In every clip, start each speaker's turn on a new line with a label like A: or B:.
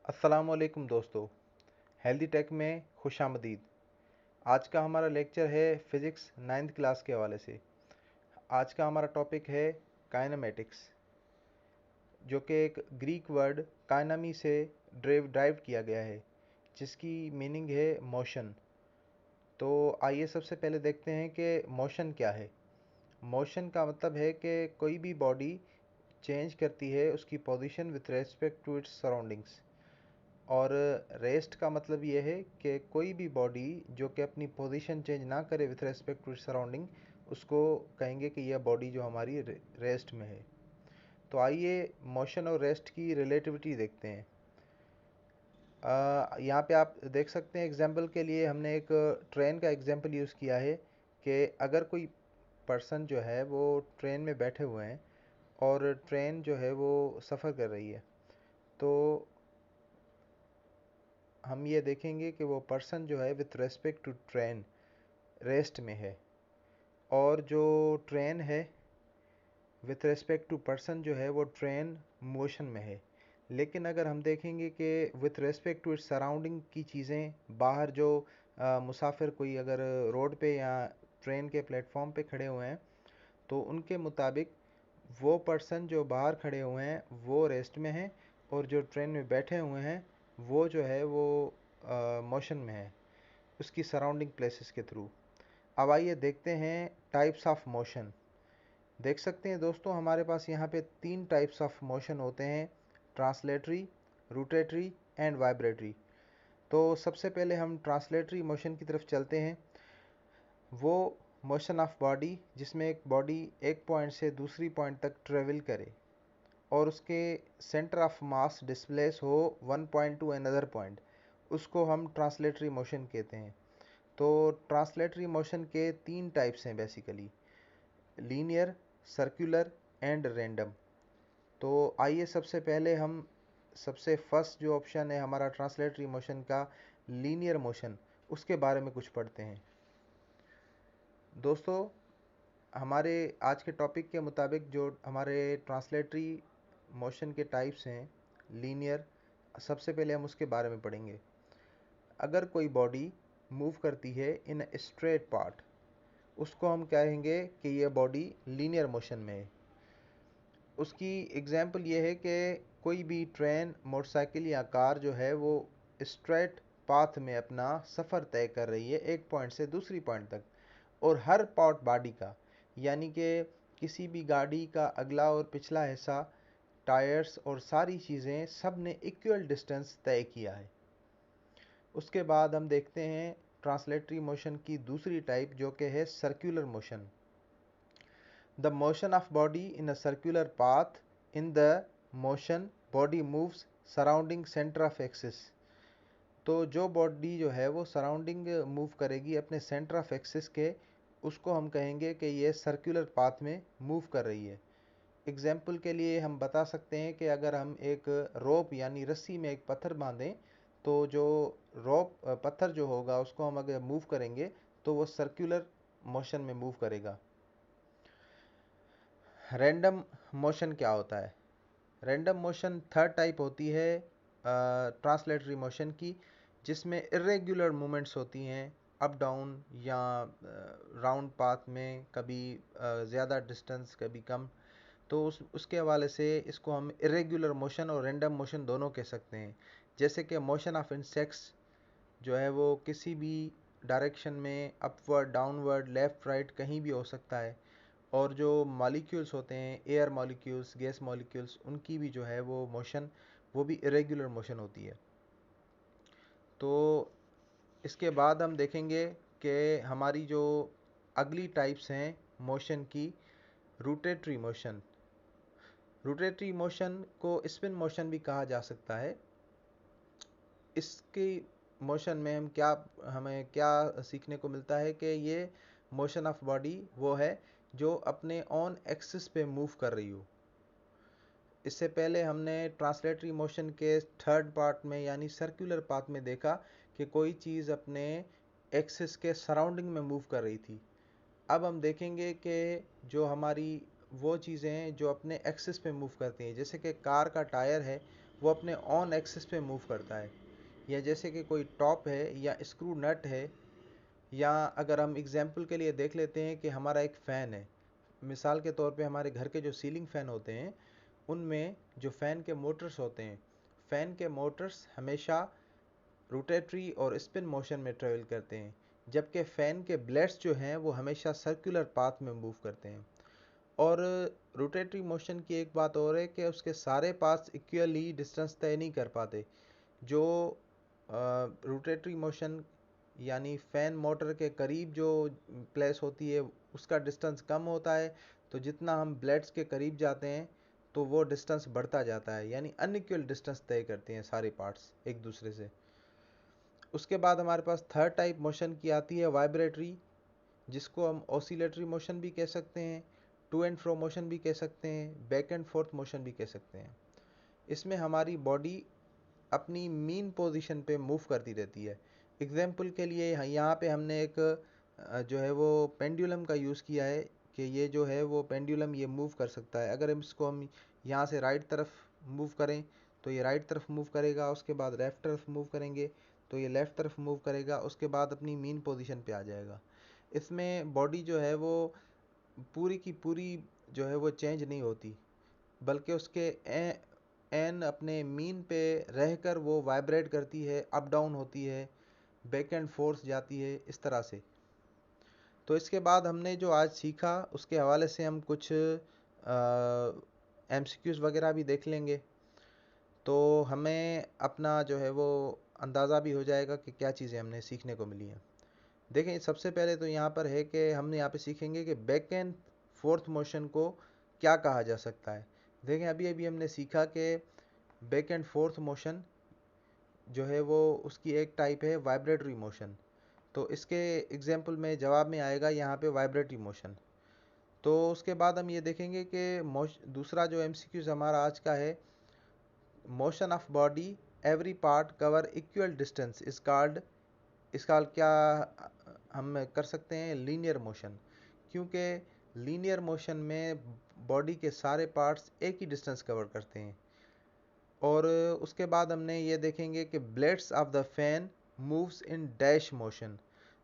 A: अस्सलामुअलैकुम दोस्तों, healthy take में खुशामदीद। आज का हमारा लेक्चर है फिज़िक्स 9th क्लास के हवाले से। आज का हमारा टॉपिक है काइनेमेटिक्स, जो कि एक ग्रीक वर्ड काइनामी से ड्राइव किया गया है, जिसकी मीनिंग है मोशन। तो आइए सबसे पहले देखते हैं कि मोशन क्या है। मोशन का मतलब है कि कोई भी बॉडी चेंज करती है उसकी position with respect to its surroundings. और रेस्ट का मतलब ये है कि कोई भी बॉडी जो कि अपनी पोजीशन चेंज ना करे विथ रेस्पेक्ट टू सराउंडिंग, उसको कहेंगे कि यह बॉडी जो हमारी रेस्ट में है। तो आइए मोशन और रेस्ट की रिलेटिविटी देखते हैं। यहाँ पे आप देख सकते हैं, एग्जांपल के लिए हमने एक ट्रेन का एग्जांपल यूज़ किया है कि अगर कोई पर्सन जो है वो ट्रेन में बैठे हुए हैं और ट्रेन जो है वो सफ़र कर रही है, तो हम ये देखेंगे कि वो पर्सन जो है with respect to train rest में है, और जो ट्रेन है विथ रेस्पेक्ट टू पर्सन जो है वो ट्रेन मोशन में है। लेकिन अगर हम देखेंगे कि with respect to its surrounding की चीज़ें, बाहर जो मुसाफिर कोई अगर रोड पे या ट्रेन के प्लेटफॉर्म पे खड़े हुए हैं, तो उनके मुताबिक वो पर्सन जो बाहर खड़े हुए हैं वो रेस्ट में हैं, और जो ट्रेन में बैठे हुए हैं वो जो है वो मोशन में है, उसकी सराउंडिंग प्लेसेस के थ्रू। अब आइए देखते हैं टाइप्स ऑफ मोशन। देख सकते हैं दोस्तों, हमारे पास यहाँ पे 3 टाइप्स ऑफ मोशन होते हैं: ट्रांसलेटरी, रोटेटरी एंड वाइब्रेटरी। तो सबसे पहले हम ट्रांसलेटरी मोशन की तरफ चलते हैं। वो मोशन ऑफ बॉडी जिसमें एक बॉडी एक पॉइंट से दूसरी पॉइंट तक ट्रेवल करे और उसके सेंटर ऑफ मास डिस्प्लेस हो one point two another point, उसको हम ट्रांसलेटरी मोशन कहते हैं। तो ट्रांसलेटरी मोशन के 3 टाइप्स हैं basically: linear, circular and random. तो आइए सबसे पहले हम सबसे फर्स्ट जो ऑप्शन है हमारा ट्रांसलेटरी मोशन का, लीनियर मोशन, उसके बारे में कुछ पढ़ते हैं। दोस्तों, हमारे आज के टॉपिक के मुताबिक जो हमारे ट्रांसलेटरी मोशन के टाइप्स हैं, लीनियर, सबसे पहले हम उसके बारे में पढ़ेंगे। अगर कोई बॉडी मूव करती है इन अ स्ट्रेट पाथ, उसको हम कहेंगे कि यह बॉडी लीनियर मोशन में है। उसकी एग्जांपल ये है कि कोई भी ट्रेन, मोटरसाइकिल या कार जो है वो स्ट्रेट पाथ में अपना सफ़र तय कर रही है एक पॉइंट से दूसरी पॉइंट तक, और हर पार्ट बॉडी का, यानी कि किसी भी गाड़ी का अगला और पिछला हिस्सा, टायर्स और सारी चीज़ें सब ने इक्वल डिस्टेंस तय किया है। उसके बाद हम देखते हैं ट्रांसलेटरी मोशन की दूसरी टाइप, जो कि है circular motion. The motion of body in a circular path, in the motion body moves surrounding centre of axis. तो जो बॉडी जो है वो सराउंडिंग मूव करेगी अपने सेंटर ऑफ एक्सिस के, उसको हम कहेंगे कि ये सर्कुलर पाथ में मूव कर रही है। एग्जाम्पल के लिए हम बता सकते हैं कि अगर हम एक रोप यानी रस्सी में एक पत्थर बांधें, तो जो रोप पत्थर जो होगा उसको हम अगर मूव करेंगे तो वो सर्कुलर मोशन में मूव करेगा। रैंडम मोशन क्या होता है? रैंडम मोशन थर्ड टाइप होती है ट्रांसलेटरी मोशन की, जिसमें इरेगुलर मूवमेंट्स होती हैं, अप डाउन या राउंड पाथ में, कभी ज़्यादा डिस्टेंस कभी कम। तो उसके हवाले से इसको हम इरेगुलर मोशन और रैंडम मोशन दोनों कह सकते हैं। जैसे कि मोशन ऑफ इंसेक्ट्स जो है वो किसी भी डायरेक्शन में, अपवर्ड, डाउनवर्ड, लेफ़्ट, राइट, कहीं भी हो सकता है। और जो मॉलिक्यूल्स होते हैं, एयर मॉलिक्यूल्स, गैस मॉलिक्यूल्स, उनकी भी जो है वो मोशन, वो भी इरेगुलर मोशन होती है। तो इसके बाद हम देखेंगे कि हमारी जो अगली टाइप्स हैं मोशन की, रोटेटरी मोशन। रोटेटरी मोशन को स्पिन मोशन भी कहा जा सकता है। इसकी मोशन में हमें क्या सीखने को मिलता है कि ये मोशन ऑफ बॉडी वो है जो अपने ऑन एक्सिस पे मूव कर रही हो। इससे पहले हमने ट्रांसलेटरी मोशन के थर्ड पार्ट में यानी सर्कुलर पाथ में देखा कि कोई चीज़ अपने एक्सिस के सराउंडिंग में मूव कर रही थी। अब हम देखेंगे कि जो हमारी वो चीज़ें हैं जो अपने एक्सिस पे मूव करती हैं, जैसे कि कार का टायर है, वो अपने ऑन एक्सिस पे मूव करता है। या जैसे कि कोई टॉप है या स्क्रू नट है, या अगर हम एग्जाम्पल के लिए देख लेते हैं कि हमारा एक फ़ैन है, मिसाल के तौर पे हमारे घर के जो सीलिंग फ़ैन होते हैं उनमें जो फ़ैन के मोटर्स होते हैं, फ़ैन के मोटर्स हमेशा रोटेटरी और स्पिन मोशन में ट्रेवल करते हैं, जबकि फ़ैन के ब्लेड्स जो हैं वो हमेशा सर्कुलर पाथ में मूव करते हैं। और रोटेटरी मोशन की एक बात और है कि उसके सारे पाथ्स इक्वली डिस्टेंस तय नहीं कर पाते। जो रोटेटरी मोशन यानी फ़ैन मोटर के करीब जो प्लेस होती है उसका डिस्टेंस कम होता है, तो जितना हम ब्लेड्स के करीब जाते हैं तो वो डिस्टेंस बढ़ता जाता है, यानी अनइक्वल डिस्टेंस तय करते हैं सारे पार्ट्स एक दूसरे से। उसके बाद हमारे पास थर्ड टाइप मोशन की आती है वाइब्रेटरी, जिसको हम ऑसिलेटरी मोशन भी कह सकते हैं, टू एंड फ्रो मोशन भी कह सकते हैं, बैक एंड फोर्थ मोशन भी कह सकते हैं। इसमें हमारी बॉडी अपनी मीन पोजीशन पे मूव करती रहती है। एग्जाम्पल के लिए यहाँ पे हमने एक जो है वो पेंडुलम का यूज़ किया है कि ये जो है वो पेंडुलम ये मूव कर सकता है। अगर हम यहाँ से राइट तरफ मूव करें तो ये राइट तरफ मूव करेगा, उसके बाद लेफ़्ट तरफ मूव करेंगे तो ये लेफ़्ट तरफ मूव करेगा, उसके बाद अपनी मीन पोजीशन पे आ जाएगा। इसमें बॉडी जो है वो पूरी की पूरी जो है वो चेंज नहीं होती, बल्कि उसके एन अपने मीन पे रहकर वो वाइब्रेट करती है, अप डाउन होती है, बैक एंड फोर्स जाती है, इस तरह से। तो इसके बाद हमने जो आज सीखा उसके हवाले से हम कुछ एमसीक्यूज़ वगैरह भी देख लेंगे, तो हमें अपना जो है वो अंदाज़ा भी हो जाएगा कि क्या चीज़ें हमने सीखने को मिली हैं। देखें, सबसे पहले तो यहाँ पर है कि हमने यहाँ पे सीखेंगे कि बैक एंड फोर्थ मोशन को क्या कहा जा सकता है। देखें, अभी अभी हमने सीखा कि बैक एंड फोर्थ मोशन जो है वो उसकी एक टाइप है वाइब्रेटरी मोशन। तो इसके एग्जाम्पल में जवाब में आएगा यहाँ पे वाइब्रेटरी मोशन। तो उसके बाद हम ये देखेंगे कि दूसरा जो एमसीक्यूज हमारा आज का है, motion of body every part cover equal distance is called, इसका क्या हम कर सकते हैं, लीनियर मोशन। क्योंकि लीनियर मोशन में बॉडी के सारे पार्ट्स एक ही डिस्टेंस कवर करते हैं। और उसके बाद हमने ये देखेंगे कि blades of the fan moves in dash motion.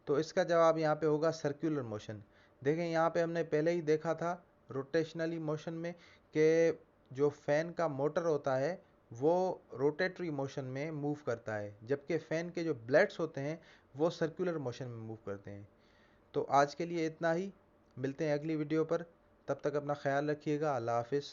A: तो इसका जवाब यहाँ पे होगा सर्कुलर मोशन। देखें, यहाँ पे हमने पहले ही देखा था रोटेशनली मोशन में कि जो फैन का मोटर होता है वो रोटेटरी मोशन में मूव करता है, जबकि फैन के जो ब्लेड्स होते हैं वो सर्कुलर मोशन में मूव करते हैं। तो आज के लिए इतना ही, मिलते हैं अगली वीडियो पर, तब तक अपना ख्याल रखिएगा। अल्लाह हाफिज़।